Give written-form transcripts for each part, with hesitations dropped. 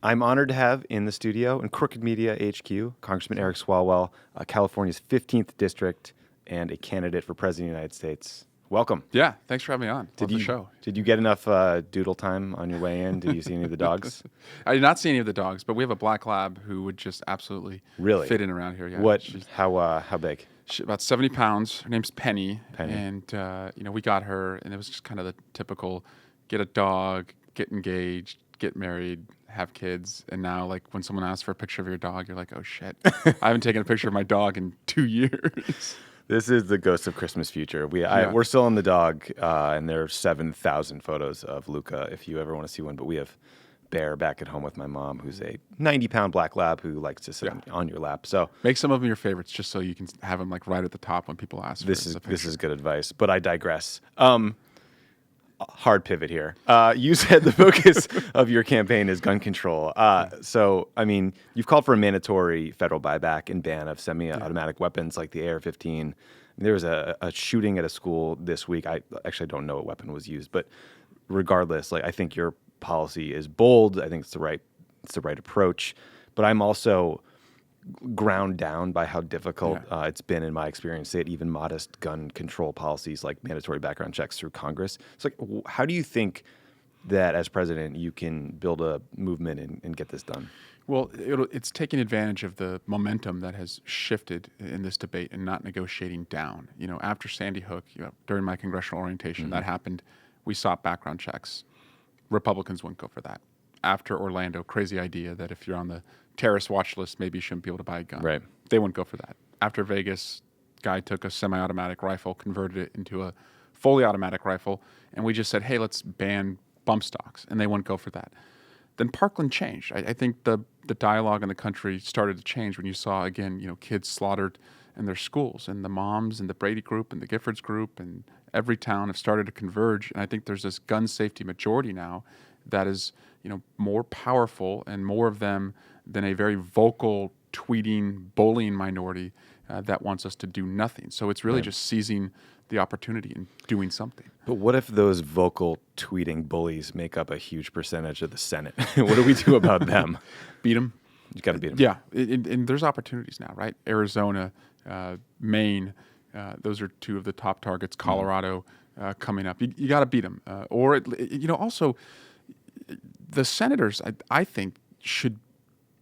I'm honored to have in the studio in Crooked Media HQ, Congressman Eric Swalwell, California's 15th district, and a candidate for President of the United States. Welcome. Yeah, thanks for having me on. Love the show. Did you get enough doodle time on your way in? Did you see any of the dogs? I did not see any of the dogs, but we have a black lab who would just absolutely fit in around here. Yeah. How big? She's about 70 pounds. Her name's Penny. And, we got her, and it was just kind of the typical get a dog, get engaged, get married, have kids. And now, like, when someone asks for a picture of your dog, you're like, oh, shit. I haven't taken a picture of my dog in 2 years. This is the Ghost of Christmas Future. We're still on the dog, and there are 7,000 photos of Luca if you ever want to see one. But we have Bear back at home with my mom, who's a 90-pound black lab who likes to sit on your lap. So make some of them your favorites, just so you can have them like right at the top when people ask. This is good advice, but I digress. Hard pivot here. You said the focus of your campaign is gun control. So, I mean, you've called for a mandatory federal buyback and ban of semi-automatic weapons like the AR-15. There was a shooting at a school this week. I actually don't know what weapon was used, but regardless, I think your policy is bold. I think it's the right approach. But I'm also ground down by how difficult it's been in my experience to get even modest gun control policies like mandatory background checks through Congress. So how do you think that as president you can build a movement and get this done? Well, it's taking advantage of the momentum that has shifted in this debate and not negotiating down. After Sandy Hook, during my congressional orientation, that happened. We sought background checks. Republicans wouldn't go for that. After Orlando, crazy idea that if you're on the terrorist watch list, maybe you shouldn't be able to buy a gun. Right. They wouldn't go for that. After Vegas, guy took a semi-automatic rifle, converted it into a fully automatic rifle, and we just said, hey, let's ban bump stocks, and they wouldn't go for that. Then Parkland changed. I think the dialogue in the country started to change when you saw, again, kids slaughtered in their schools, and the moms and the Brady group and the Giffords group and every town have started to converge, and I think there's this gun safety majority now that is, more powerful and more of them than a very vocal, tweeting, bullying minority that wants us to do nothing. So it's really just seizing the opportunity and doing something. But what if those vocal, tweeting bullies make up a huge percentage of the Senate? What do we do about them? Beat them. You got to beat them. Yeah, and there's opportunities now, right? Arizona, Maine, those are two of the top targets. Colorado coming up. You got to beat them. Also, the senators, I think, should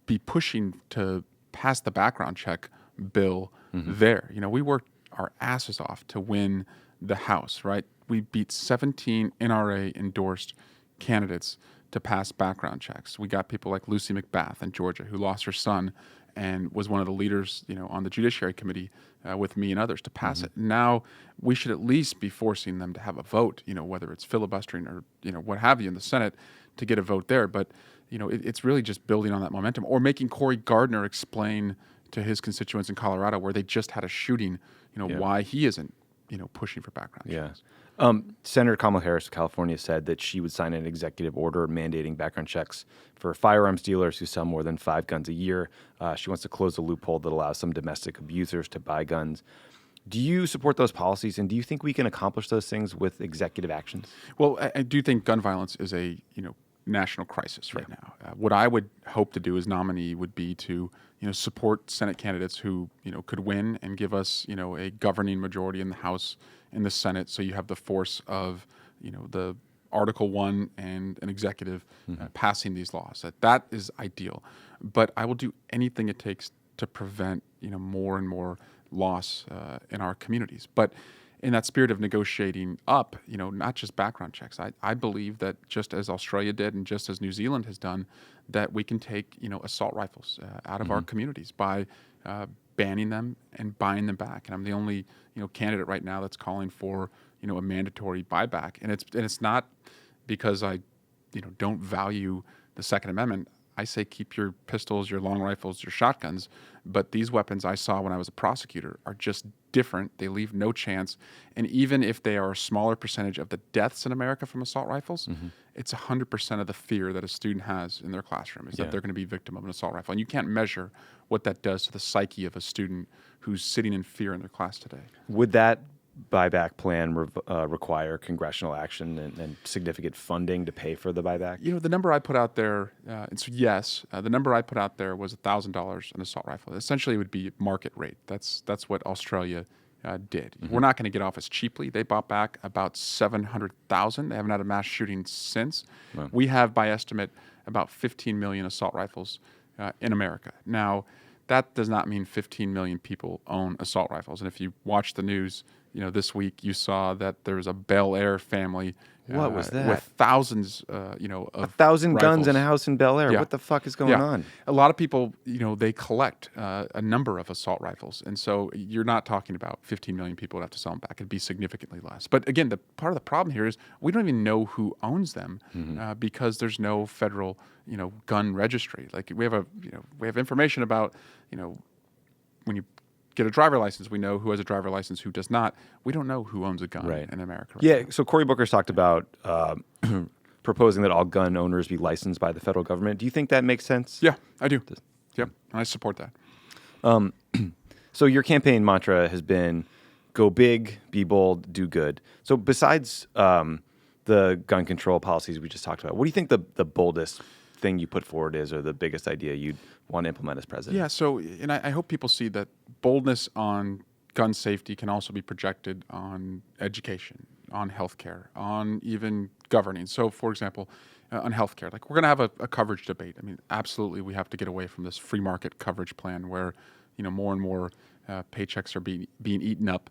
be pushing to pass the background check bill there. We worked our asses off to win the House, right? We beat 17 NRA-endorsed candidates to pass background checks. We got people like Lucy McBath in Georgia, who lost her son and was one of the leaders, on the Judiciary Committee with me and others to pass it. Now we should at least be forcing them to have a vote, whether it's filibustering or, what have you in the Senate to get a vote there. But, it's really just building on that momentum or making Cory Gardner explain to his constituents in Colorado where they just had a shooting, why he isn't, pushing for background checks. Senator Kamala Harris of California said that she would sign an executive order mandating background checks for firearms dealers who sell more than 5 guns a year. She wants to close the loophole that allows some domestic abusers to buy guns. Do you support those policies, and do you think we can accomplish those things with executive actions? Well, I do think gun violence is a national crisis right now. What I would hope to do as nominee would be to support Senate candidates who could win and give us a governing majority in the House and the Senate, so you have the force of the Article 1 and an executive passing these laws. That is ideal. But I will do anything it takes to prevent more and more loss in our communities. But in that spirit of negotiating up, not just background checks, I believe that just as Australia did and just as New Zealand has done, that we can take assault rifles out of our communities by banning them and buying them back. And I'm the only candidate right now that's calling for a mandatory buyback. And it's not because I don't value the Second Amendment. I say keep your pistols, your long rifles, your shotguns, but these weapons I saw when I was a prosecutor are just different. They leave no chance. And even if they are a smaller percentage of the deaths in America from assault rifles, it's 100% of the fear that a student has in their classroom is that they're going to be victim of an assault rifle. And you can't measure what that does to the psyche of a student who's sitting in fear in their class today. Would that buyback plan require congressional action and significant funding to pay for the buyback? The number I put out there, yes, the number I put out there was $1,000 an assault rifle. Essentially, it would be market rate. That's what Australia did. We're not going to get off as cheaply. They bought back about 700,000. They haven't had a mass shooting since. Wow. We have, by estimate, about 15 million assault rifles in America. Now, that does not mean 15 million people own assault rifles. And if you watch the news, this week you saw that there was a Bel Air family. What was that? With thousands, of 1,000 guns rifles. in a house in Bel Air. Yeah. What the fuck is going on? A lot of people, they collect a number of assault rifles. And so you're not talking about 15 million people would have to sell them back. It'd be significantly less. But again, the part of the problem here is we don't even know who owns them because there's no federal, gun registry. Like we have information about, when you get a driver license, we know who has a driver license, who does not. We don't know who owns a gun in America right now. So Cory Booker's talked about proposing that all gun owners be licensed by the federal government. Do you think that makes sense? Yeah, I do. Yep, and I support that. So your campaign mantra has been go big, be bold, do good. So besides the gun control policies we just talked about, what do you think the boldest thing you put forward is, or the biggest idea you'd want to implement as president? Yeah, so, and I hope people see that boldness on gun safety can also be projected on education, on healthcare, on even governing. So, for example, on healthcare, like we're going to have a coverage debate. I mean, absolutely, we have to get away from this free market coverage plan where, more and more paychecks are being eaten up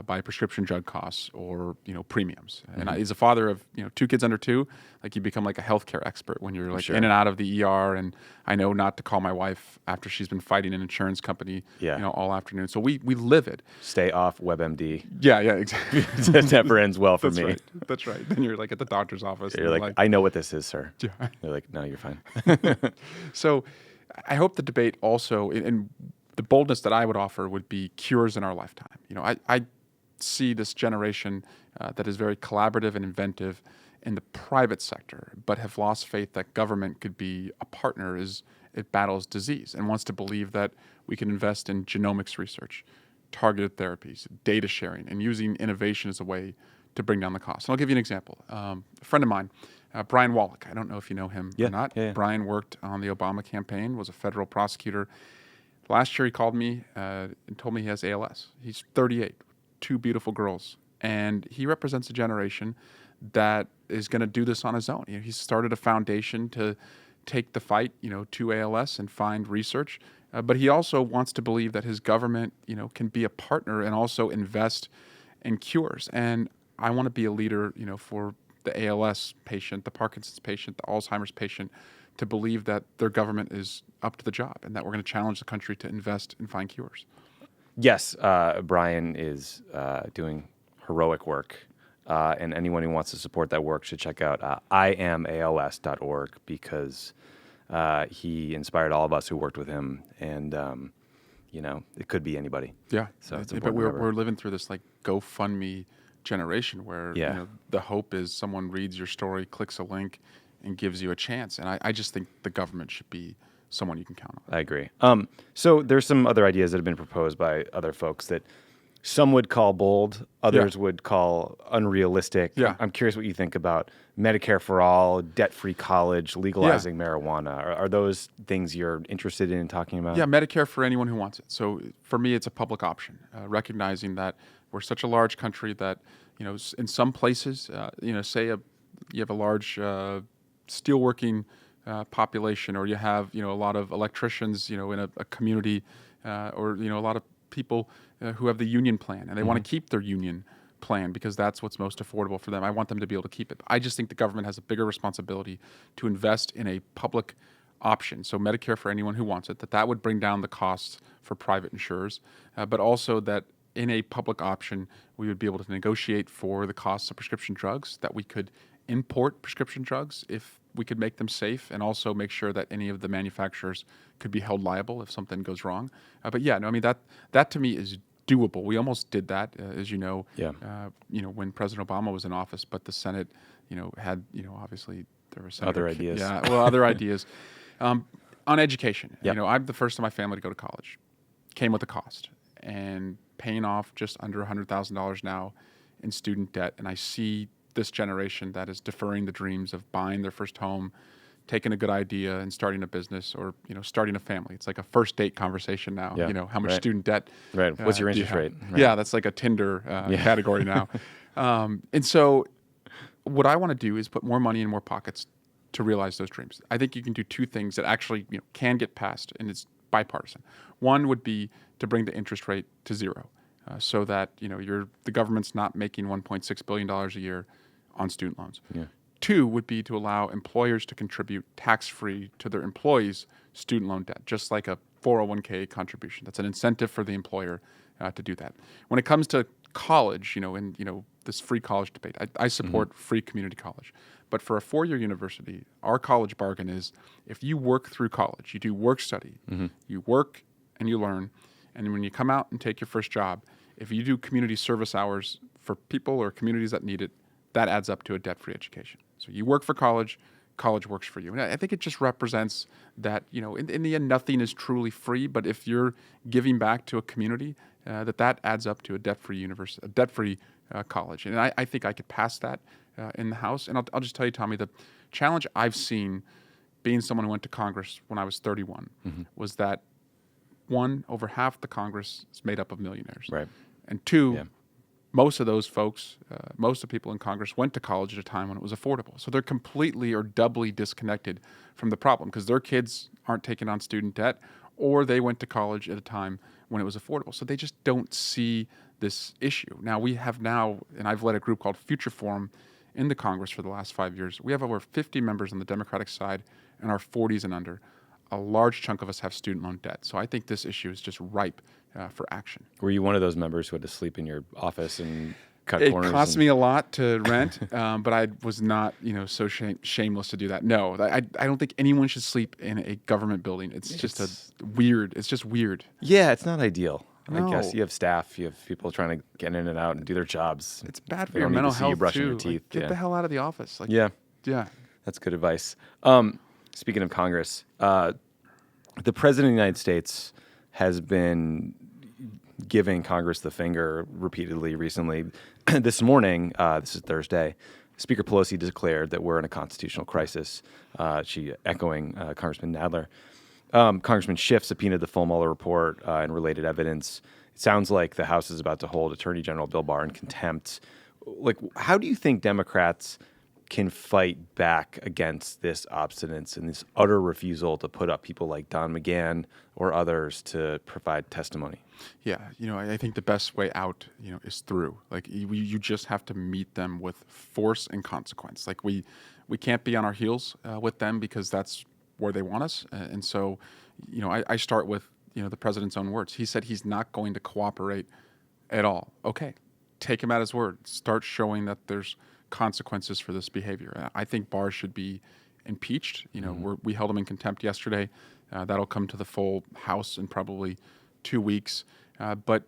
by prescription drug costs or premiums. And as a father of 2 kids under 2, like you become like a healthcare expert when you're like in and out of the ER. And I know not to call my wife after she's been fighting an insurance company all afternoon. So we live it. Stay off WebMD. Yeah, exactly. That never ends well for me. Right. That's right. Then you're like at the doctor's office. You're like, I know what this is, sir. Yeah. They're like, no, you're fine. So I hope the debate also, and the boldness that I would offer would be cures in our lifetime. I see this generation that is very collaborative and inventive in the private sector, but have lost faith that government could be a partner as it battles disease, and wants to believe that we can invest in genomics research, targeted therapies, data sharing, and using innovation as a way to bring down the cost. And I'll give you an example. A friend of mine, Brian Wallach, I don't know if you know him or not. Yeah. Brian worked on the Obama campaign, was a federal prosecutor. Last year he called me and told me he has ALS. He's 38. 2 beautiful girls, and he represents a generation that is going to do this on his own. He's started a foundation to take the fight, to ALS and find research, but he also wants to believe that his government, can be a partner and also invest in cures. And I want to be a leader, for the ALS patient, the Parkinson's patient, the Alzheimer's patient, to believe that their government is up to the job and that we're going to challenge the country to invest and find cures. Yes, Brian is doing heroic work, and anyone who wants to support that work should check out iamals.org because he inspired all of us who worked with him, and it could be anybody. Yeah, so it's but we're living through this like GoFundMe generation where the hope is someone reads your story, clicks a link, and gives you a chance. And I just think the government should be someone you can count on. I agree. So there's some other ideas that have been proposed by other folks that some would call bold, others would call unrealistic. Yeah. I'm curious what you think about Medicare for all, debt-free college, legalizing marijuana. Are those things you're interested in talking about? Yeah, Medicare for anyone who wants it. So for me, it's a public option, recognizing that we're such a large country that, in some places, say you have a large steelworking population, or you have a lot of electricians in a community, or a lot of people who have the union plan and they want to keep their union plan because that's what's most affordable for them. I want them to be able to keep it. I just think the government has a bigger responsibility to invest in a public option. So Medicare for anyone who wants it, that would bring down the costs for private insurers, but also that in a public option we would be able to negotiate for the costs of prescription drugs, that we could import prescription drugs if we could make them safe, and also make sure that any of the manufacturers could be held liable if something goes wrong. That to me is doable. We almost did that, as you know, when President Obama was in office, but the Senate, had, obviously there were other ideas. Yeah, well, other ideas. On education, Yep. I'm the first in my family to go to college. Came with a cost. And paying off just under $100,000 now in student debt, and I see this generation that is deferring the dreams of buying their first home, taking a good idea and starting a business, or starting a family. It's like a first date conversation now. Yeah. How much student debt? Right. What's your do you interest have? rate? Right. Yeah, that's like a Tinder category now. And so, what I want to do is put more money in more pockets to realize those dreams. I think you can do two things that actually can get passed, and it's bipartisan. One would be to bring the interest rate to zero, so that the government's not making $1.6 billion a year on student loans. Yeah. Two would be to allow employers to contribute tax-free to their employees' student loan debt, just like a 401k contribution. That's an incentive for the employer to do that. When it comes to college, this free college debate, I support free community college. But for a 4-year university, our college bargain is if you work through college, you do work study, you work and you learn, and when you come out and take your first job, if you do community service hours for people or communities that need it, that adds up to a debt-free education. So you work for college, college works for you. And I think it just represents that, in the end, nothing is truly free, but if you're giving back to a community, that adds up to a debt-free university, a debt-free college. And I think I could pass that in the House. And I'll just tell you, Tommy, the challenge I've seen being someone who went to Congress when I was 31 was that, one, over half the Congress is made up of millionaires. Right. And two, most of those folks, most of the people in Congress went to college at a time when it was affordable. So they're completely or doubly disconnected from the problem because their kids aren't taking on student debt, or they went to college at a time when it was affordable. So they just don't see this issue. Now, and I've led a group called Future Forum in the Congress for the last 5 years. We have over 50 members on the Democratic side in our 40s and under. A large chunk of us have student loan debt. So I think this issue is just ripe for action. Were you one of those members who had to sleep in your office and cut It corners? cost me a lot to rent, but I was not, so shameless to do that. No, I don't think anyone should sleep in a government building. It's just weird. It's just weird. Yeah, it's not ideal. No. I guess you have staff, you have people trying to get in and out and do their jobs. It's bad for They your don't need to mental see you health brushing too. your teeth. Get Yeah. the hell out of the office. Yeah. Yeah. That's good advice. Speaking of Congress, the President of the United States has been giving Congress the finger repeatedly recently. This morning, this is Thursday, Speaker Pelosi declared that we're in a constitutional crisis. She echoing Congressman Nadler. Congressman Schiff subpoenaed the full Mueller report and related evidence. It sounds like the House is about to hold Attorney General Bill Barr in contempt. Like, how do you think Democrats can fight back against this obstinance and this utter refusal to put up people like Don McGahn or others to provide testimony? Yeah, I think the best way out, is through. Like, you just have to meet them with force and consequence. Like, we can't be on our heels with them because that's where they want us. And so, I start with, the president's own words. He said he's not going to cooperate at all. Okay, take him at his word. Start showing that there's consequences for this behavior. I think Barr should be impeached. We held him in contempt yesterday. That'll come to the full House in probably 2 weeks. But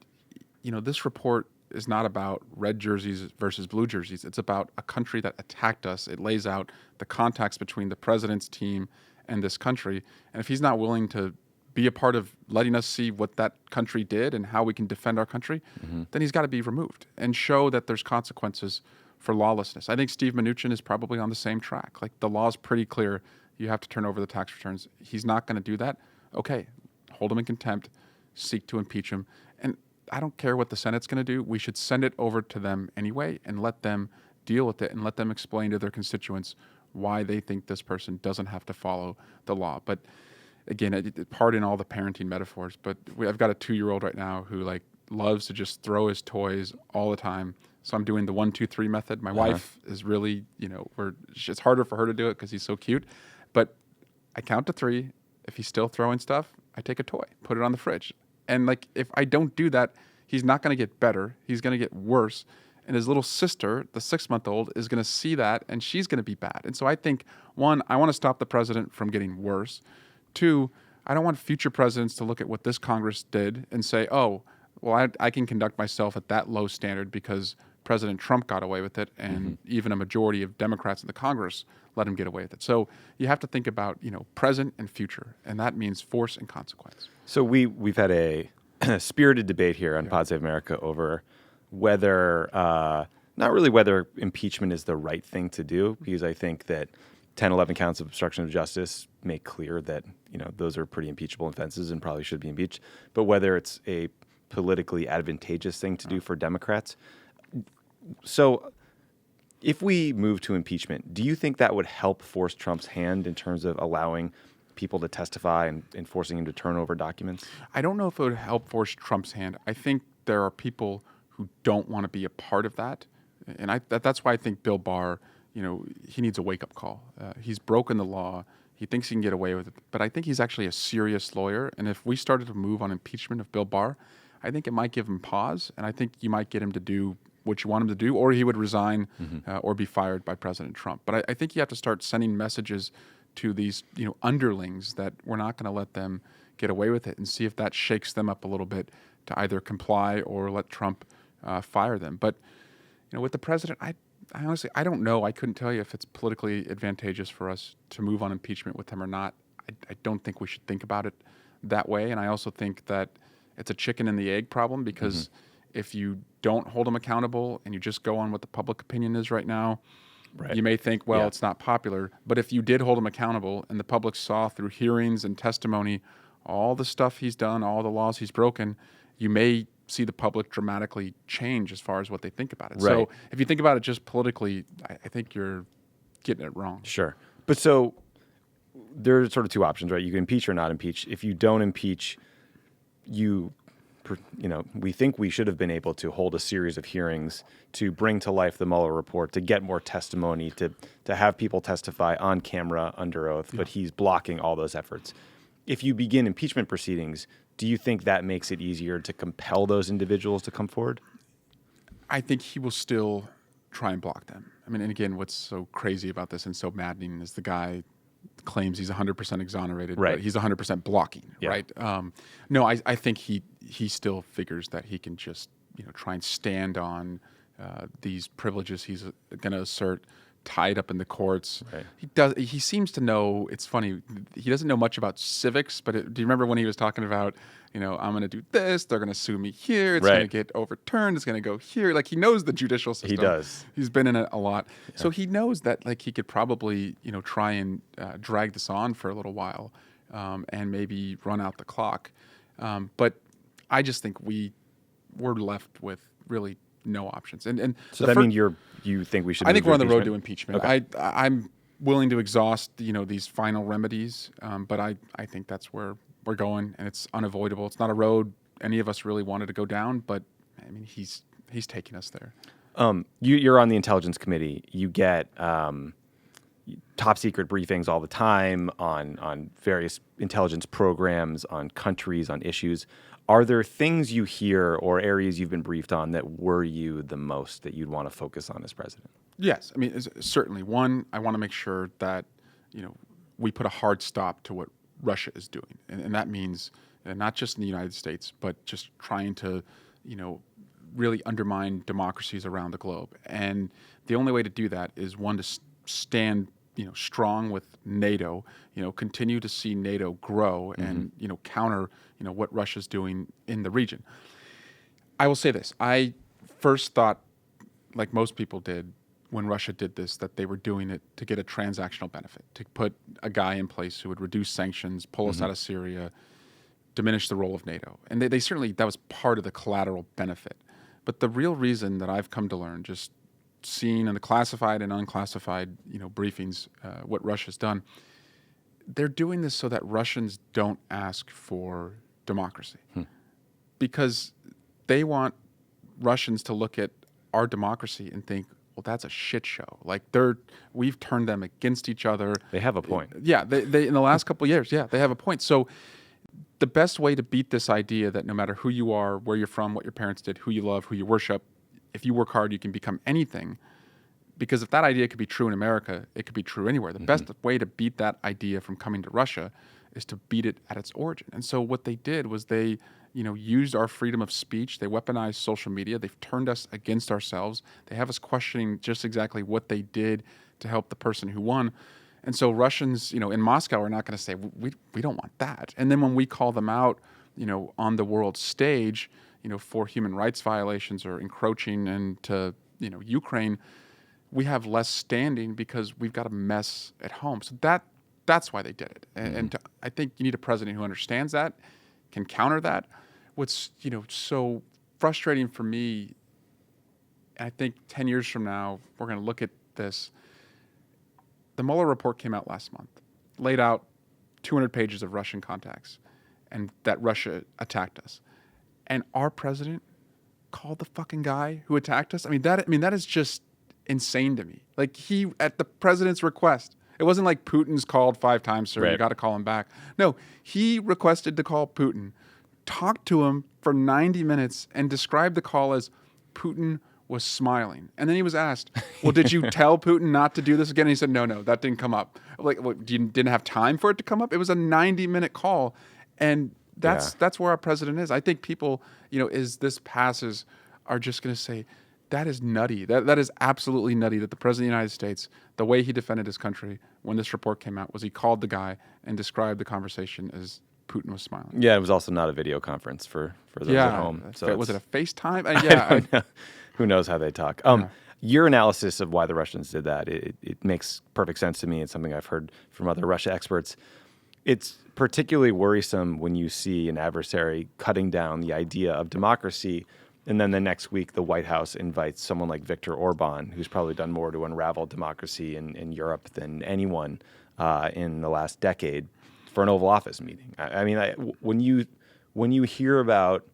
this report is not about red jerseys versus blue jerseys. It's about a country that attacked us. It lays out the contacts between the president's team and this country. And if he's not willing to be a part of letting us see what that country did and how we can defend our country, then he's got to be removed and show that there's consequences for lawlessness. I think Steve Mnuchin is probably on the same track. Like, the law's pretty clear. You have to turn over the tax returns. He's not going to do that. Okay, hold him in contempt, seek to impeach him. And I don't care what the Senate's going to do. We should send it over to them anyway and let them deal with it and let them explain to their constituents why they think this person doesn't have to follow the law. But again, pardon all the parenting metaphors, but I've got a 2-year-old right now who loves to just throw his toys all the time. So I'm doing the 1, 2, 3 method. My wife is really, it's harder for her to do it because he's so cute. But I count to 3. If he's still throwing stuff, I take a toy, put it on the fridge. And if I don't do that, he's not going to get better. He's going to get worse. And his little sister, the 6-month-old, is going to see that, and she's going to be bad. And so I think, 1, I want to stop the president from getting worse. 2, I don't want future presidents to look at what this Congress did and say, oh, well, I can conduct myself at that low standard because President Trump got away with it, and even a majority of Democrats in the Congress let him get away with it. So you have to think about, present and future, and that means force and consequence. So we've had a spirited debate here on Pod Save America over whether, not really whether impeachment is the right thing to do, because I think that 10, 11 counts of obstruction of justice make clear that, those are pretty impeachable offenses and probably should be impeached, but whether it's a politically advantageous thing to do for Democrats. So if we move to impeachment, do you think that would help force Trump's hand in terms of allowing people to testify and forcing him to turn over documents? I don't know if it would help force Trump's hand. I think there are people who don't want to be a part of that. And that's why I think Bill Barr, he needs a wake-up call. He's broken the law. He thinks he can get away with it. But I think he's actually a serious lawyer. And if we started to move on impeachment of Bill Barr, I think it might give him pause. And I think you might get him to do what you want him to do, or he would resign or be fired by President Trump. But I think you have to start sending messages to these underlings that we're not going to let them get away with it, and see if that shakes them up a little bit to either comply or let Trump fire them. But with the president, I honestly don't know. I couldn't tell you if it's politically advantageous for us to move on impeachment with him or not. I don't think we should think about it that way, and I also think that it's a chicken and the egg problem, because if you don't hold him accountable and you just go on what the public opinion is right now, you may think, well, it's not popular. But if you did hold him accountable and the public saw through hearings and testimony all the stuff he's done, all the laws he's broken, you may see the public dramatically change as far as what they think about it. So if you think about it just politically, I think you're getting it wrong. Sure. But so there's sort of two options, right? You can impeach or not impeach. If you don't impeach, we think we should have been able to hold a series of hearings to bring to life the Mueller report, to get more testimony, to have people testify on camera under oath, but he's blocking all those efforts. If you begin impeachment proceedings, do you think that makes it easier to compel those individuals to come forward? I think he will still try and block them. I mean, and again, what's so crazy about this and so maddening is the guy claims he's 100% exonerated, but he's 100% blocking, right? No, I think he still figures that he can just try and stand on these privileges he's going to assert, tied up in the courts. He seems to know. It's funny. He doesn't know much about civics, but do you remember when he was talking about, I'm going to do this, they're going to sue me here, it's going to get overturned, it's going to go here. Like, he knows the judicial system. He does. He's been in it a lot. So he knows that, like, he could probably, try and drag this on for a little while and maybe run out the clock. But I just think we're left with really no options. And so that means you think we should? I think we're on the road to impeachment. Okay. I'm willing to exhaust these final remedies, but I think that's where we're going, and it's unavoidable. It's not a road any of us really wanted to go down, but I mean he's taking us there. You're on the Intelligence Committee. You get top secret briefings all the time on various intelligence programs, on countries, on issues. Are there things you hear or areas you've been briefed on that worry you the most that you'd want to focus on as president? Yes. I mean, certainly. One, I want to make sure that, we put a hard stop to what Russia is doing. And that means not just in the United States, but just trying to, really undermine democracies around the globe. And the only way to do that is, one, to stand strong with NATO, continue to see NATO grow and, counter, what Russia's doing in the region. I will say this. I first thought, like most people did when Russia did this, that they were doing it to get a transactional benefit, to put a guy in place who would reduce sanctions, pull us out of Syria, diminish the role of NATO. And they certainly, that was part of the collateral benefit. But the real reason that I've come to learn, just seeing in the classified and unclassified, briefings, what Russia's done, they're doing this so that Russians don't ask for democracy, because they want Russians to look at our democracy and think, well, that's a shit show. Like, we've turned them against each other. They have a point. Yeah, they in the last couple of years, they have a point. So the best way to beat this idea that no matter who you are, where you're from, what your parents did, who you love, who you worship, if you work hard, you can become anything. Because if that idea could be true in America, it could be true anywhere. The best way to beat that idea from coming to Russia is to beat it at its origin. And so what they did was they, used our freedom of speech. They weaponized social media. They've turned us against ourselves. They have us questioning just exactly what they did to help the person who won. And so Russians, in Moscow are not going to say, we don't want that. And then when we call them out, on the world stage, for human rights violations or encroaching into, Ukraine, we have less standing because we've got a mess at home. So that's why they did it. And I think you need a president who understands that, can counter that. What's, so frustrating for me, I think 10 years from now, we're going to look at this. The Mueller report came out last month, laid out 200 pages of Russian contacts and that Russia attacked us. And our president called the fucking guy who attacked us. That is just insane to me. Like, he, at the president's request, it wasn't like Putin's called 5 times, sir, right. You got to call him back. No, he requested to call Putin, talked to him for 90 minutes and described the call as Putin was smiling. And then he was asked, well, did you tell Putin not to do this again? And he said, no, that didn't come up. Like, what, you didn't have time for it to come up? It was a 90-minute call. And that's where our president is. I think people, as this passes, are just going to say, that is nutty. That is absolutely nutty that the president of the United States, the way he defended his country when this report came out was he called the guy and described the conversation as Putin was smiling. Yeah, it was also not a video conference for those at home. So was it a FaceTime? Who knows how they talk? Your analysis of why the Russians did that, it makes perfect sense to me. It's something I've heard from other Russia experts. It's particularly worrisome when you see an adversary cutting down the idea of democracy, and then the next week the White House invites someone like Viktor Orban, who's probably done more to unravel democracy in Europe than anyone in the last decade, for an Oval Office meeting. When you hear about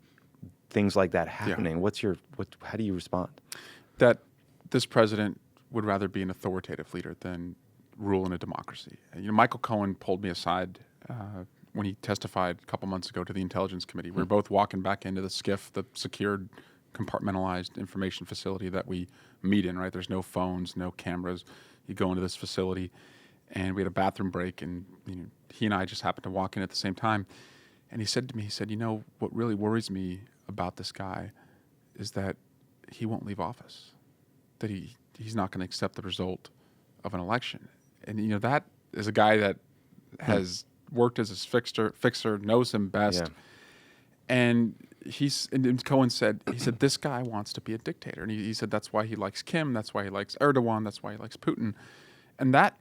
things like that happening, how do you respond? That this president would rather be an authoritative leader than rule in a democracy. Michael Cohen pulled me aside when he testified a couple months ago to the Intelligence Committee. We were both walking back into the SCIF, the secured, compartmenalized information facility that we meet in, right? There's no phones, no cameras. You go into this facility, and we had a bathroom break, and he and I just happened to walk in at the same time. And he said to me, what really worries me about this guy is that he won't leave office, that he's not going to accept the result of an election. And, that is a guy that has worked as his fixer, knows him best. Yeah. And Cohen said, this guy wants to be a dictator. And he said that's why he likes Kim, that's why he likes Erdogan, that's why he likes Putin. And that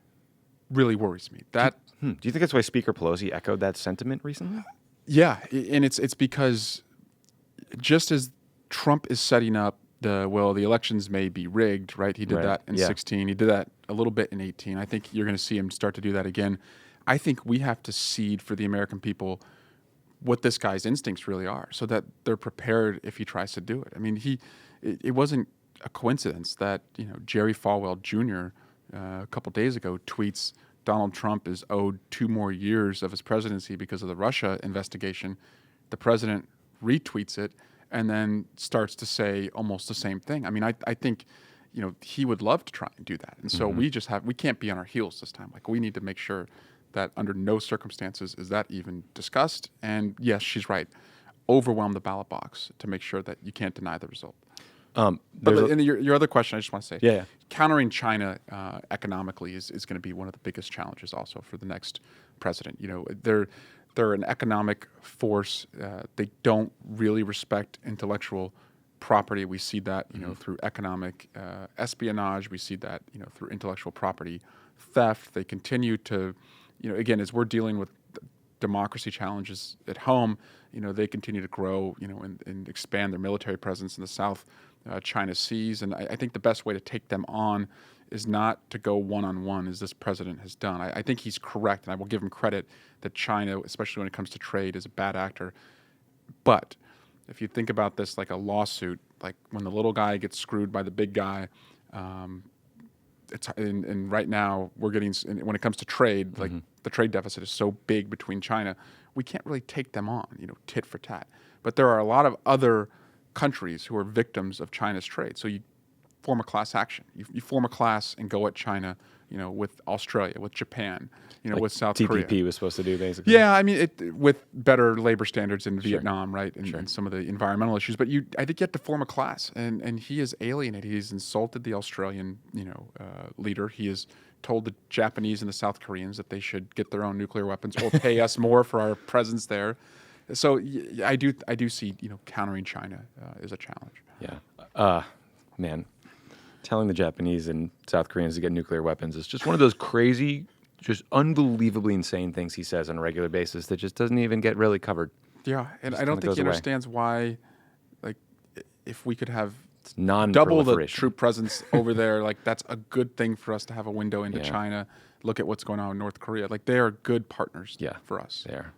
really worries me. Do you think that's why Speaker Pelosi echoed that sentiment recently? Yeah, and it's because just as Trump is setting up the elections may be rigged, right? He did that in 16. He did that a little bit in 18. I think you're going to see him start to do that again. I think we have to seed for the American people what this guy's instincts really are so that they're prepared if he tries to do it. It wasn't a coincidence that, Jerry Falwell Jr. A couple days ago tweets Donald Trump is owed 2 more years of his presidency because of the Russia investigation. The president retweets it and then starts to say almost the same thing. I think, he would love to try and do that. And so we can't be on our heels this time. Like, we need to make sure that under no circumstances is that even discussed. And yes, she's right. Overwhelm the ballot box to make sure that you can't deny the result. But your other question, I just want to say, countering China economically is going to be one of the biggest challenges also for the next president. They're an economic force. They don't really respect intellectual property. We see that, through economic espionage. We see that, through intellectual property theft. They continue to, again, as we're dealing with democracy challenges at home, they continue to grow, and expand their military presence in the South China Seas. And I think the best way to take them on is not to go one-on-one as this president has done. I think he's correct, and I will give him credit that China, especially when it comes to trade, is a bad actor. But if you think about this like a lawsuit, like when the little guy gets screwed by the big guy, and right now we're getting, when it comes to trade, like the trade deficit is so big between China, we can't really take them on, tit for tat. But there are a lot of other countries who are victims of China's trade. So you form a class action. You form a class and go at China, with Australia, with Japan, like with South TPP Korea. was supposed to do, basically. Yeah, with better labor standards in Vietnam, right, and some of the environmental issues. But I think you have to form a class, and he has alienated. He's insulted the Australian, leader. He has told the Japanese and the South Koreans that they should get their own nuclear weapons or pay us more for our presence there. So I do see countering China is a challenge. Yeah. Man, telling the Japanese and South Koreans to get nuclear weapons is just one of those crazy, just unbelievably insane things he says on a regular basis that just doesn't even get really covered. Yeah, and Just I don't kinda think goes he away. understands why, like, if we could have It's double the non-proliferation. troop presence over there, like that's a good thing for us to have a window into Yeah. China. Look at what's going on in North Korea. Like they are good partners Yeah. for us. There.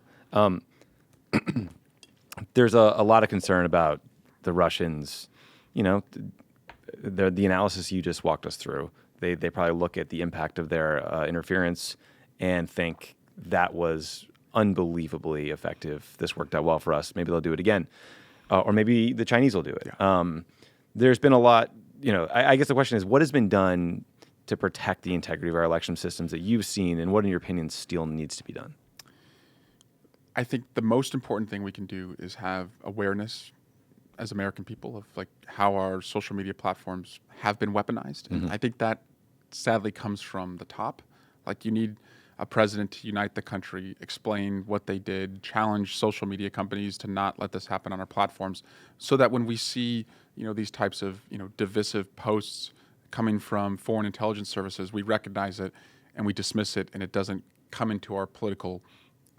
There's a lot of concern about the Russians. The analysis you just walked us through. They probably look at the impact of their interference and think that was unbelievably effective. This worked out well for us. Maybe they'll do it again, or maybe the Chinese will do it. Yeah. There's been a lot. I guess the question is, what has been done to protect the integrity of our election systems that you've seen, and what, in your opinion, still needs to be done? I think the most important thing we can do is have awareness as American people of like how our social media platforms have been weaponized. And I think that sadly comes from the top. Like you need a president to unite the country, explain what they did, challenge social media companies to not let this happen on our platforms, so that when we see these types of divisive posts coming from foreign intelligence services, we recognize it and we dismiss it, and it doesn't come into our political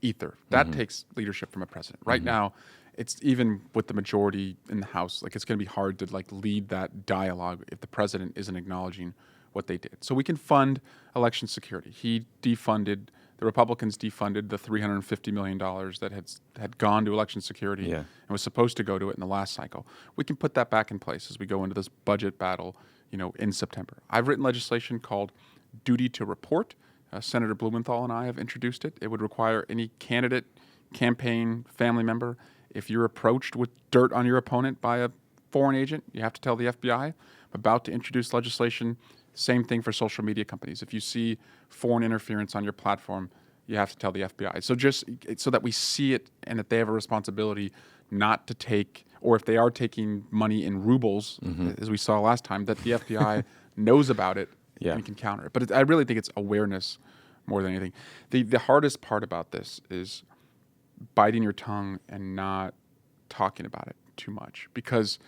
ether. That takes leadership from a president. Right now, it's even with the majority in the House, like it's going to be hard to like lead that dialogue if the president isn't acknowledging what they did. So we can fund election security. The Republicans defunded the $350 million that had gone to election security and was supposed to go to it in the last cycle. We can put that back in place as we go into this budget battle, in September. I've written legislation called Duty to Report. Senator Blumenthal and I have introduced it. It would require any candidate, campaign, family member, if you're approached with dirt on your opponent by a foreign agent, you have to tell the FBI. I'm about to introduce legislation. Same thing for social media companies. If you see foreign interference on your platform, you have to tell the FBI. So just so that we see it and that they have a responsibility not to take, or if they are taking money in rubles, as we saw last time, that the FBI knows about it and can counter it. But I really think it's awareness more than anything. The hardest part about this is biting your tongue and not talking about it too much, because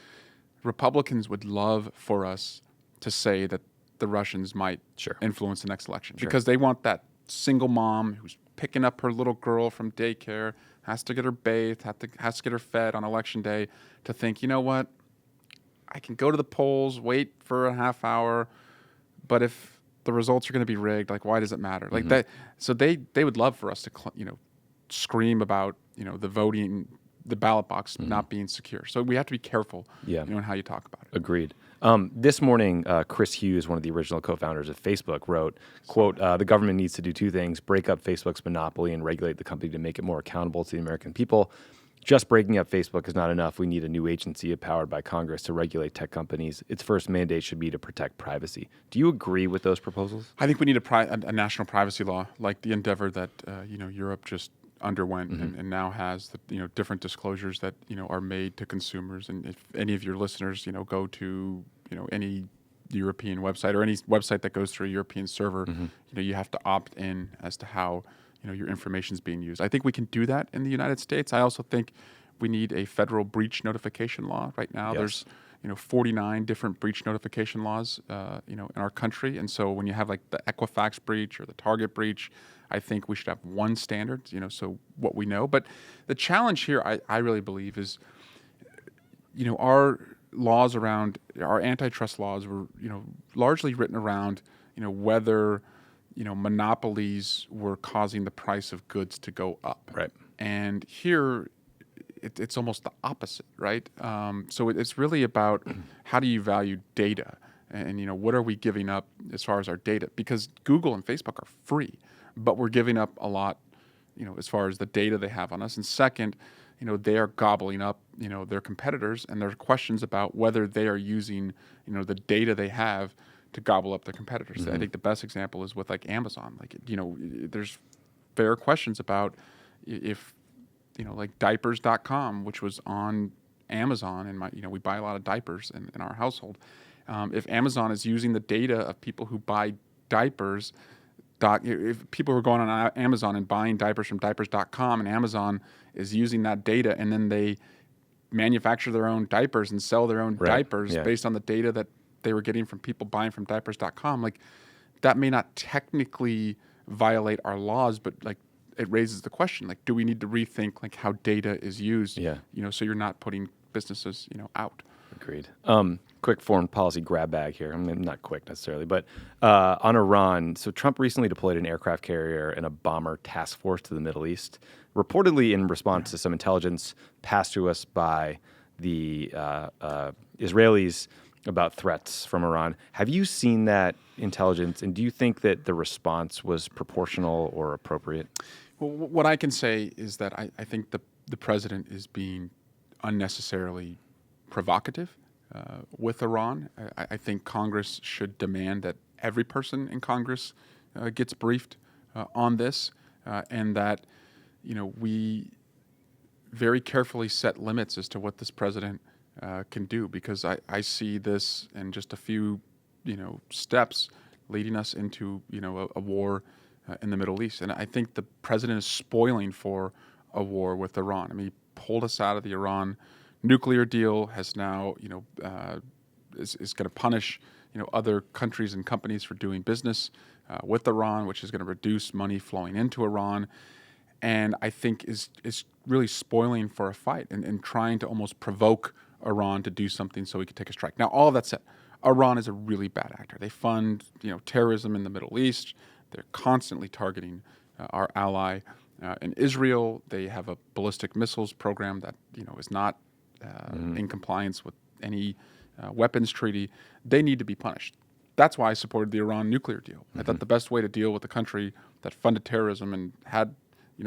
Republicans would love for us to say that the Russians might influence the next election because they want that single mom who's picking up her little girl from daycare, has to get her bathed, has to get her fed on election day, to think, you know what, I can go to the polls, wait for a half hour, but if the results are going to be rigged, like why does it matter? Like that. So they would love for us to scream about the voting, the ballot box not being secure. So we have to be careful in how you talk about it. Agreed. This morning, Chris Hughes, one of the original co-founders of Facebook, wrote, quote, the government needs to do two things: break up Facebook's monopoly and regulate the company to make it more accountable to the American people. Just breaking up Facebook is not enough. We need a new agency empowered by Congress to regulate tech companies. Its first mandate should be to protect privacy. Do you agree with those proposals? I think we need a national privacy law, like the endeavor that Europe just underwent and now has the different disclosures that are made to consumers. And if any of your listeners go to any European website or any website that goes through a European server, you have to opt in as to how your information is being used. I think we can do that in the United States. I also think we need a federal breach notification law. Right now, there's 49 different breach notification laws in our country, and so when you have like the Equifax breach or the Target breach, I think we should have one standard, so what we know. But the challenge here, I really believe, is, our laws around, our antitrust laws were, largely written around, whether, monopolies were causing the price of goods to go up. Right. And here, it's almost the opposite, right? So it's really about how do you value data, and what are we giving up as far as our data? Because Google and Facebook are free, but we're giving up a lot, as far as the data they have on us. And second, they are gobbling up, their competitors, and there are questions about whether they are using, the data they have to gobble up their competitors. I think the best example is with like Amazon. Like, there's fair questions about if, like diapers.com, which was on Amazon, and we buy a lot of diapers in our household. If Amazon is using the data of people who buy diapers if people were going on Amazon and buying diapers from diapers.com, and Amazon is using that data, and then they manufacture their own diapers and sell their own diapers based on the data that they were getting from people buying from diapers.com, like that may not technically violate our laws, but like it raises the question, like, do we need to rethink like how data is used? So you're not putting businesses, out. Agreed. Quick foreign policy grab bag here. I mean, not quick necessarily, but on Iran. So Trump recently deployed an aircraft carrier and a bomber task force to the Middle East, reportedly in response to some intelligence passed to us by the Israelis about threats from Iran. Have you seen that intelligence, and do you think that the response was proportional or appropriate? Well, what I can say is that I think the president is being unnecessarily provocative with Iran. I think Congress should demand that every person in Congress gets briefed on this, and that we very carefully set limits as to what this president can do, because I see this in just a few steps leading us into a war in the Middle East, and I think the president is spoiling for a war with Iran. I mean, he pulled us out of the Iran nuclear deal, has now, is going to punish, other countries and companies for doing business with Iran, which is going to reduce money flowing into Iran, and I think is really spoiling for a fight and trying to almost provoke Iran to do something so he could take a strike. Now, all of that said, Iran is a really bad actor. They fund, terrorism in the Middle East. They're constantly targeting our ally in Israel. They have a ballistic missiles program that, is not in compliance with any weapons treaty. They need to be punished. That's why I supported the Iran nuclear deal. I thought the best way to deal with a country that funded terrorism and had,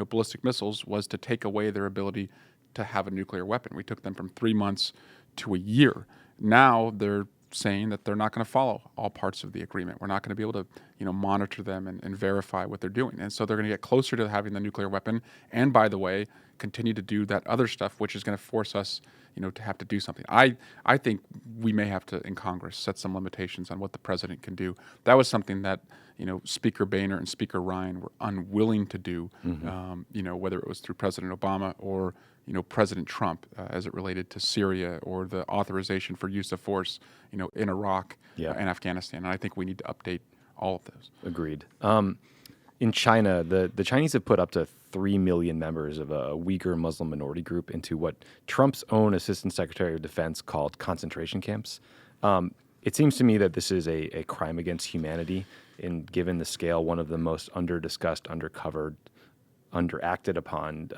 ballistic missiles was to take away their ability to have a nuclear weapon. We took them from 3 months to a year. Now they're saying that they're not going to follow all parts of the agreement. We're not going to be able to, monitor them and verify what they're doing. And so they're going to get closer to having the nuclear weapon. And by the way, continue to do that other stuff, which is going to force us, to have to do something. I think we may have to, in Congress, set some limitations on what the president can do. That was something that, Speaker Boehner and Speaker Ryan were unwilling to do, whether it was through President Obama or, President Trump, as it related to Syria or the authorization for use of force, in Iraq and Afghanistan. And I think we need to update all of those. Agreed. In China, the Chinese have put up to 3 million members of a Uyghur Muslim minority group into what Trump's own Assistant Secretary of Defense called concentration camps. It seems to me that this is a crime against humanity, and given the scale, one of the most under-discussed, under-covered, under-acted upon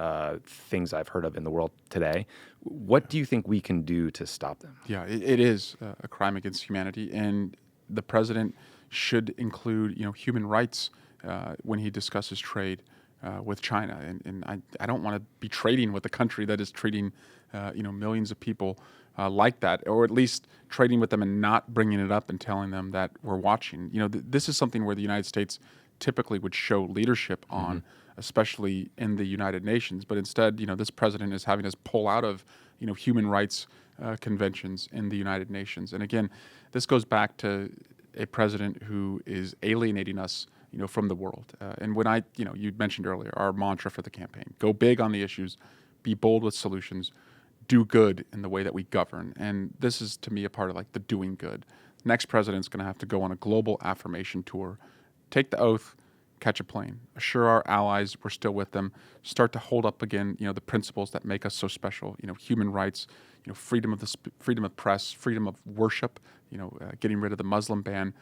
things I've heard of in the world today. What do you think we can do to stop them? Yeah, it is a crime against humanity, and the president should include, human rights when he discusses trade with China. And I don't want to be trading with a country that is treating, millions of people like that, or at least trading with them and not bringing it up and telling them that we're watching. This is something where the United States typically would show leadership on, especially in the United Nations. But instead, this president is having us pull out of, human rights conventions in the United Nations. And again, this goes back to a president who is alienating us, from the world. And when you mentioned earlier, our mantra for the campaign: go big on the issues, be bold with solutions, do good in the way that we govern. And this is, to me, a part of like the doing good. Next president's going to have to go on a global affirmation tour, take the oath, catch a plane, assure our allies we're still with them, start to hold up again, the principles that make us so special, human rights, freedom of press, freedom of worship, getting rid of the Muslim ban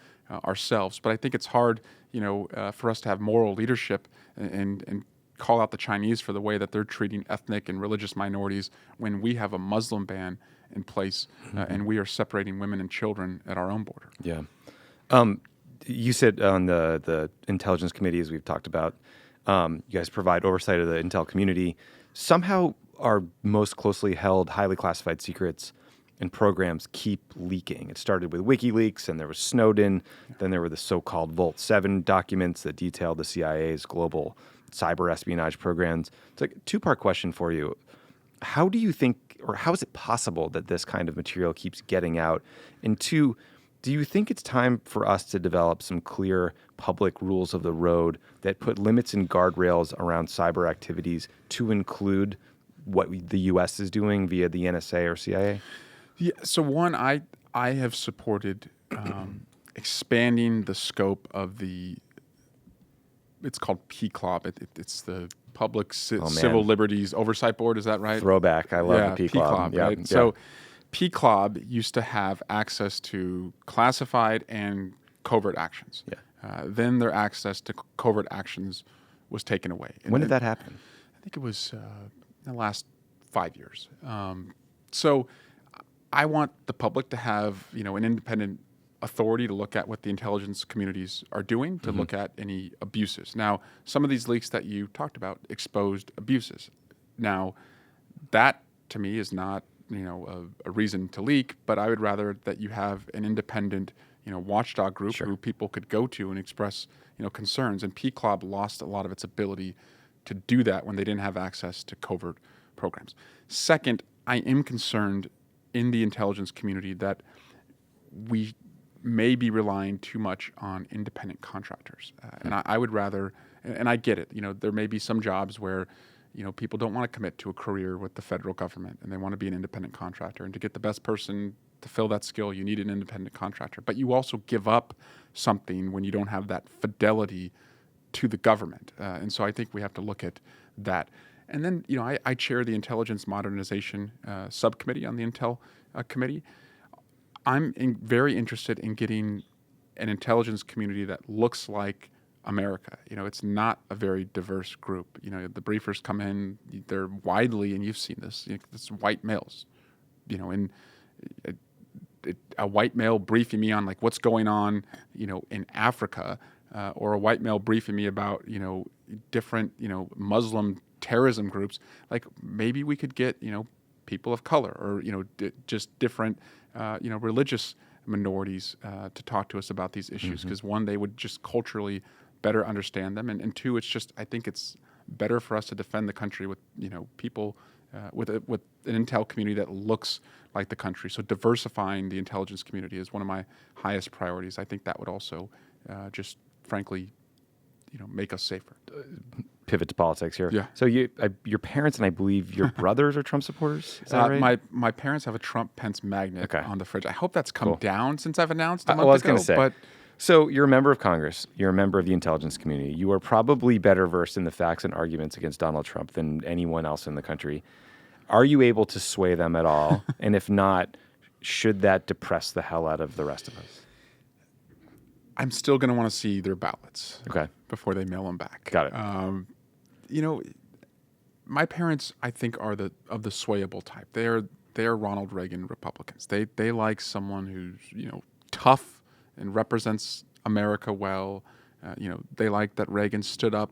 ourselves. But I think it's hard, for us to have moral leadership and call out the Chinese for the way that they're treating ethnic and religious minorities when we have a Muslim ban in place and we are separating women and children at our own border. Yeah. You said on the Intelligence Committee, as we've talked about, you guys provide oversight of the intel community. Somehow our most closely held, highly classified secrets and programs keep leaking. It started with WikiLeaks, and there was Snowden. Then there were the so-called Vault 7 documents that detailed the CIA's global cyber espionage programs. It's like a two-part question for you. How do you think, or how is it possible that this kind of material keeps getting out? And two, Do you think it's time for us to develop some clear public rules of the road that put limits and guardrails around cyber activities to include what the U.S. is doing via the NSA or CIA? Yeah. So one, I have supported expanding the scope of it's called PCLOB. It's the Public Civil Liberties Oversight Board. Is that right? Throwback. I love the PCLOB. Right? Yeah. So PCLOB used to have access to classified and covert actions. Yeah. Then their access to covert actions was taken away. When did that happen? I think it was in the last 5 years. So I want the public to have, an independent authority to look at what the intelligence communities are doing, to look at any abuses. Now, some of these leaks that you talked about exposed abuses. Now, that to me is not, a reason to leak, but I would rather that you have an independent, watchdog group who people could go to and express, concerns. And PCLOB lost a lot of its ability to do that when they didn't have access to covert programs. Second, I am concerned in the intelligence community that we may be relying too much on independent contractors. And I would rather, and I get it, there may be some jobs where, people don't want to commit to a career with the federal government and they want to be an independent contractor. And to get the best person to fill that skill, you need an independent contractor. But you also give up something when you don't have that fidelity to the government. And so I think we have to look at that. And then, I chair the Intelligence Modernization Subcommittee on the Intel Committee. I'm very interested in getting an intelligence community that looks like America. It's not a very diverse group. The briefers come in, they're widely, and you've seen this, it's white males, and a white male briefing me on like what's going on, in Africa, or a white male briefing me about, different, Muslim terrorism groups. Like maybe we could get, people of color or, just different, religious minorities to talk to us about these issues. Because one, they would just culturally better understand them. And two, it's just, I think it's better for us to defend the country with, people with an intel community that looks like the country. So diversifying the intelligence community is one of my highest priorities. I think that would also just frankly, make us safer. Pivot to politics here. Yeah. So your parents and I believe your brothers are Trump supporters? Is that right? My parents have a Trump-Pence magnet on the fridge. I hope that's come Cool. down since I've announced a month Well, I was ago. going to say. But So you're a member of Congress. You're a member of the intelligence community. You are probably better versed in the facts and arguments against Donald Trump than anyone else in the country. Are you able to sway them at all? And if not, should that depress the hell out of the rest of us? I'm still going to want to see their ballots before they mail them back. Got it. My parents, I think, are of the swayable type. They're Ronald Reagan Republicans. They like someone who's tough and represents America well. They like that Reagan stood up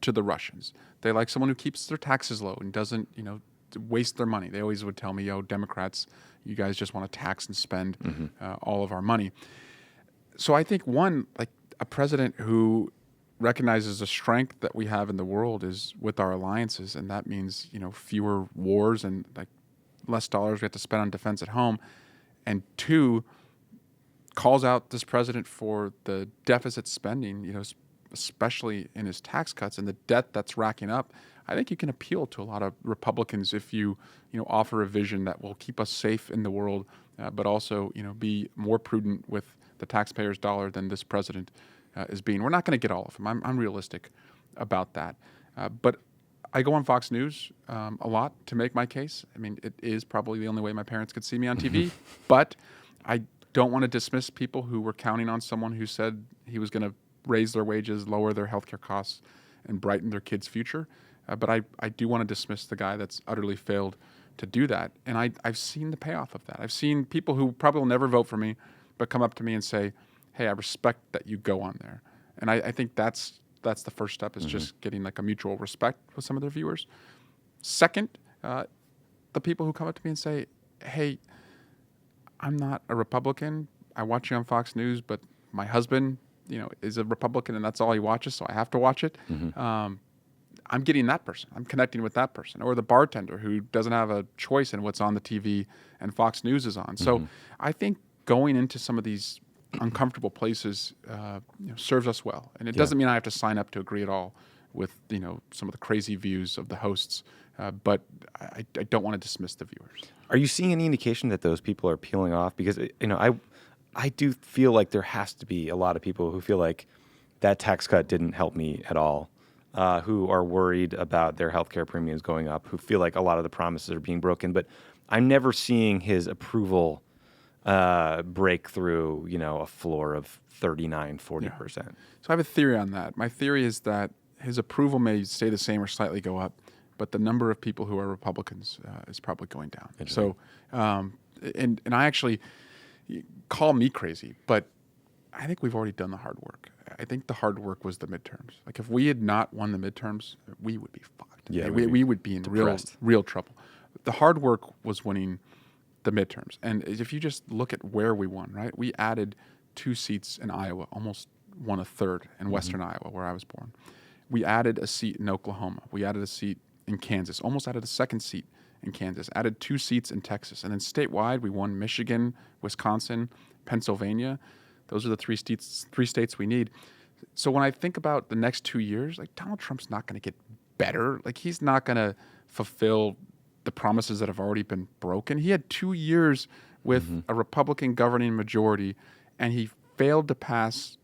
to the Russians. They like someone who keeps their taxes low and doesn't waste their money. They always would tell me, Democrats, you guys just want to tax and spend all of our money. So I think one, like a president who recognizes the strength that we have in the world is with our alliances, and that means fewer wars and like less dollars we have to spend on defense at home. And two, calls out this president for the deficit spending, especially in his tax cuts and the debt that's racking up. I think you can appeal to a lot of Republicans if you offer a vision that will keep us safe in the world, but also be more prudent with the taxpayers' dollar than this president is being. We're not going to get all of them. I'm realistic about that. But I go on Fox News a lot to make my case. I mean, it is probably the only way my parents could see me on TV. But I don't want to dismiss people who were counting on someone who said he was going to raise their wages, lower their healthcare costs, and brighten their kids' future. But I do want to dismiss the guy that's utterly failed to do that. And I've seen the payoff of that. I've seen people who probably will never vote for me, but come up to me and say, hey, I respect that you go on there. And I think that's the first step is just getting like a mutual respect with some of their viewers. Second, the people who come up to me and say, hey, I'm not a Republican. I watch you on Fox News, but my husband, is a Republican and that's all he watches, so I have to watch it. I'm getting that person. I'm connecting with that person. Or the bartender who doesn't have a choice in what's on the TV and Fox News is on. So I think going into some of these uncomfortable places serves us well. And it doesn't mean I have to sign up to agree at all with some of the crazy views of the hosts, but I don't want to dismiss the viewers. Are you seeing any indication that those people are peeling off? Because I do feel like there has to be a lot of people who feel like that tax cut didn't help me at all, who are worried about their healthcare premiums going up, who feel like a lot of the promises are being broken. But I'm never seeing his approval break through, a floor of 39, 40%. So I have a theory on that. My theory is that his approval may stay the same or slightly go up, but the number of people who are Republicans is probably going down. So, and I actually, call me crazy, but I think we've already done the hard work. I think the hard work was the midterms. Like if we had not won the midterms, we would be fucked. Yeah, we would be in real trouble. The hard work was winning the midterms. And if you just look at where we won, right? We added 2 seats in Iowa, almost won a third in Western Iowa, where I was born. We added a seat in Oklahoma. We added a seat in Kansas, almost added a second seat in Kansas, added 2 seats in Texas. And then statewide, we won Michigan, Wisconsin, Pennsylvania. Those are the 3 states we need. So when I think about the next 2 years, like Donald Trump's not going to get better. Like he's not going to fulfill the promises that have already been broken. He had 2 years with a Republican governing majority, and he failed to pass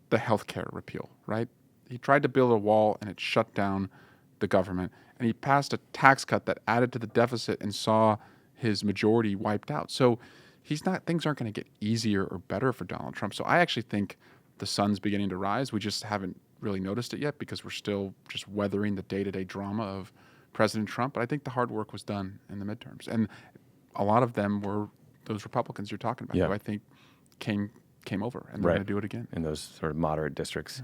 the healthcare repeal, right? He tried to build a wall, and it shut down the government. And he passed a tax cut that added to the deficit and saw his majority wiped out. So things aren't going to get easier or better for Donald Trump. So I actually think the sun's beginning to rise. We just haven't really noticed it yet because we're still just weathering the day-to-day drama of President Trump. But I think the hard work was done in the midterms. And a lot of them were those Republicans you're talking about who I think came over, and they're going to do it again. In those sort of moderate districts.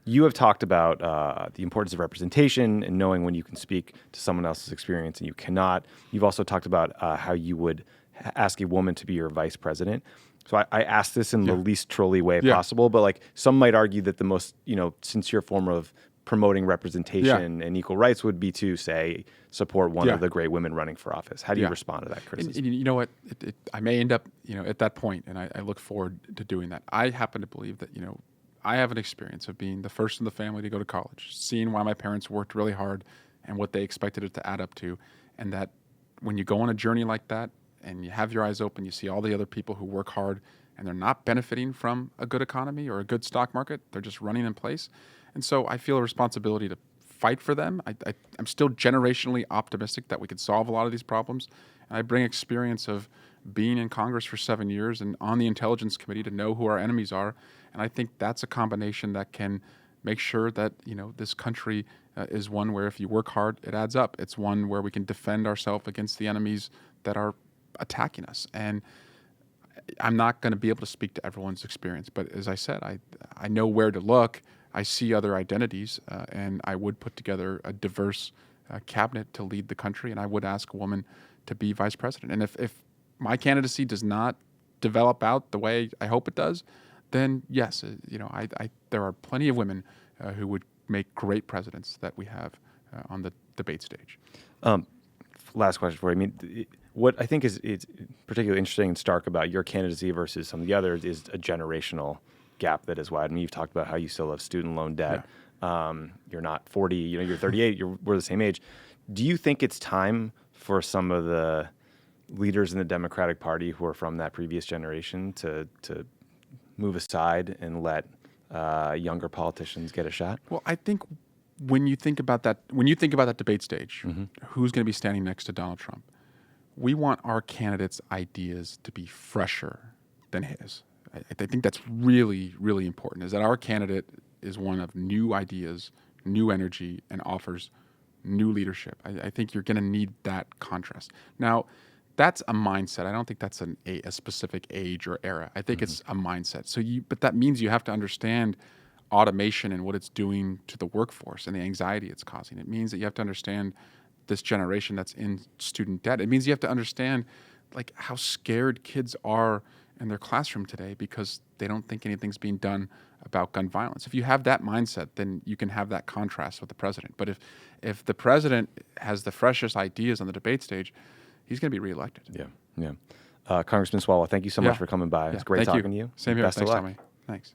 You have talked about the importance of representation and knowing when you can speak to someone else's experience and you cannot. You've also talked about how you would ask a woman to be your vice president. So I asked this in the least trolly way possible, but like some might argue that the most sincere form of promoting representation and equal rights would be to say support one of the great women running for office. How do you respond to that criticism? And you know what? I may end up at that point, and I look forward to doing that. I happen to believe that I have an experience of being the first in the family to go to college, seeing why my parents worked really hard and what they expected it to add up to, and that when you go on a journey like that and you have your eyes open, you see all the other people who work hard and they're not benefiting from a good economy or a good stock market. They're just running in place. And so I feel a responsibility to fight for them. I'm still generationally optimistic that we could solve a lot of these problems. And I bring experience of being in Congress for 7 years and on the Intelligence Committee to know who our enemies are. And I think that's a combination that can make sure that this country is one where if you work hard, it adds up. It's one where we can defend ourselves against the enemies that are attacking us. And I'm not going to be able to speak to everyone's experience, but as I said, I know where to look. I see other identities, and I would put together a diverse cabinet to lead the country, and I would ask a woman to be vice president. And if my candidacy does not develop out the way I hope it does, then yes, there are plenty of women who would make great presidents that we have on the debate stage. Last question for you. I mean, what I think is particularly interesting and stark about your candidacy versus some of the others is a generational gap that is wide. I mean, you've talked about how you still have student loan debt. You're not 40, you're 38, we're the same age. Do you think it's time for some of the leaders in the Democratic Party who are from that previous generation to move aside and let younger politicians get a shot? Well, I think when you think about that debate stage, who's going to be standing next to Donald Trump? We want our candidates' ideas to be fresher than his. I think that's really, really important, is that our candidate is one of new ideas, new energy, and offers new leadership. I think you're going to need that contrast. Now, that's a mindset. I don't think that's a specific age or era. I think it's a mindset. But that means you have to understand automation and what it's doing to the workforce and the anxiety it's causing. It means that you have to understand this generation that's in student debt. It means you have to understand like how scared kids are in their classroom today because they don't think anything's being done about gun violence. If you have that mindset, then you can have that contrast with the president. But if the president has the freshest ideas on the debate stage, he's going to be reelected. Yeah. Congressman Swalwell, thank you so much Yeah. for coming by. Yeah. It's great Thank talking to you. Same here. Best Thanks, of luck. Tommy. Thanks.